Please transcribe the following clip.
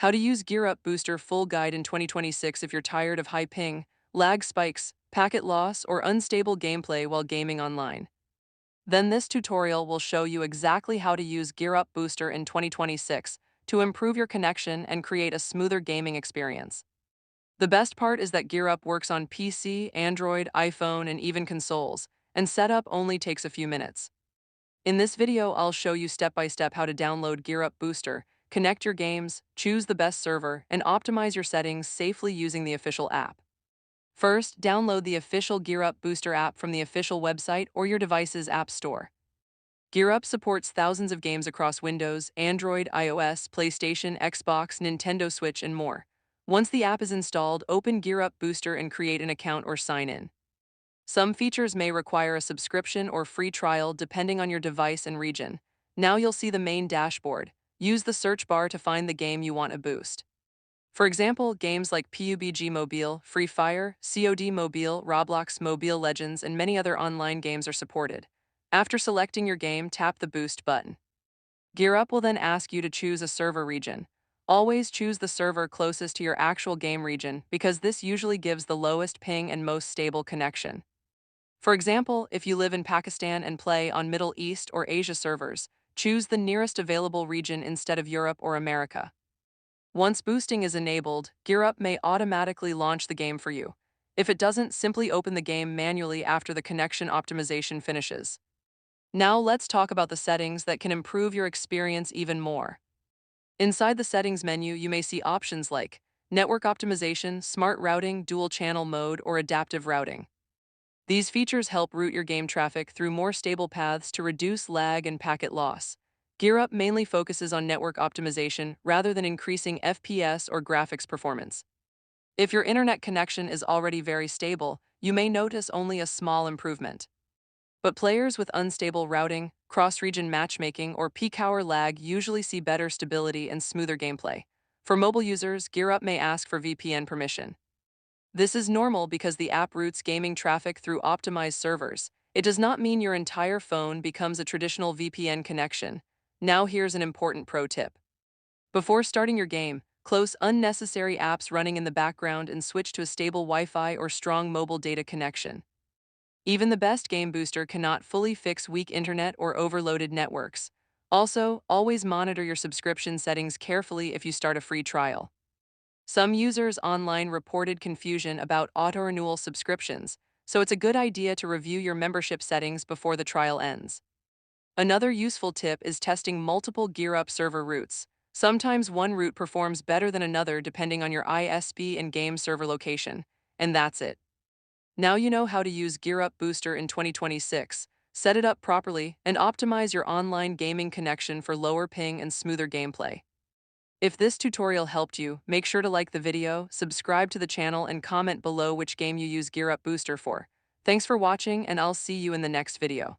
How to use Gear Up Booster full guide in 2026 if you're tired of high ping, lag spikes, packet loss, or unstable gameplay while gaming online. Then this tutorial will show you exactly how to use Gear Up Booster in 2026 to improve your connection and create a smoother gaming experience. The best part is that Gear Up works on PC, Android, iPhone, and even consoles, and setup only takes a few minutes. In this video, I'll show you step by step how to download Gear Up Booster, connect your games, choose the best server, and optimize your settings safely using the official app. First, download the official Gear Up Booster app from the official website or your device's app store. Gear Up supports thousands of games across Windows, Android, iOS, PlayStation, Xbox, Nintendo Switch, and more. Once the app is installed, open Gear Up Booster and create an account or sign in. Some features may require a subscription or free trial depending on your device and region. Now you'll see the main dashboard. Use the search bar to find the game you want to boost. For example, games like PUBG Mobile, Free Fire, COD Mobile, Roblox Mobile Legends, and many other online games are supported. After selecting your game, tap the Boost button. Gear Up will then ask you to choose a server region. Always choose the server closest to your actual game region because this usually gives the lowest ping and most stable connection. For example, if you live in Pakistan and play on Middle East or Asia servers, choose the nearest available region instead of Europe or America. Once boosting is enabled, Gear Up may automatically launch the game for you. If it doesn't, simply open the game manually after the connection optimization finishes. Now let's talk about the settings that can improve your experience even more. Inside the settings menu, you may see options like network optimization, smart routing, dual channel mode, or adaptive routing. These features help route your game traffic through more stable paths to reduce lag and packet loss. Gear Up mainly focuses on network optimization rather than increasing FPS or graphics performance. If your internet connection is already very stable, you may notice only a small improvement. But players with unstable routing, cross-region matchmaking, or peak hour lag usually see better stability and smoother gameplay. For mobile users, Gear Up may ask for VPN permission. This is normal because the app routes gaming traffic through optimized servers. It does not mean your entire phone becomes a traditional VPN connection. Now here's an important pro tip. Before starting your game, close unnecessary apps running in the background and switch to a stable Wi-Fi or strong mobile data connection. Even the best game booster cannot fully fix weak internet or overloaded networks. Also, always monitor your subscription settings carefully if you start a free trial. Some users online reported confusion about auto-renewal subscriptions, so it's a good idea to review your membership settings before the trial ends. Another useful tip is testing multiple Gear Up server routes. Sometimes one route performs better than another depending on your ISP and game server location. And that's it. Now you know how to use Gear Up Booster in 2026, set it up properly, and optimize your online gaming connection for lower ping and smoother gameplay. If this tutorial helped you, make sure to like the video, subscribe to the channel, and comment below which game you use Gear Up Booster for. Thanks for watching, and I'll see you in the next video.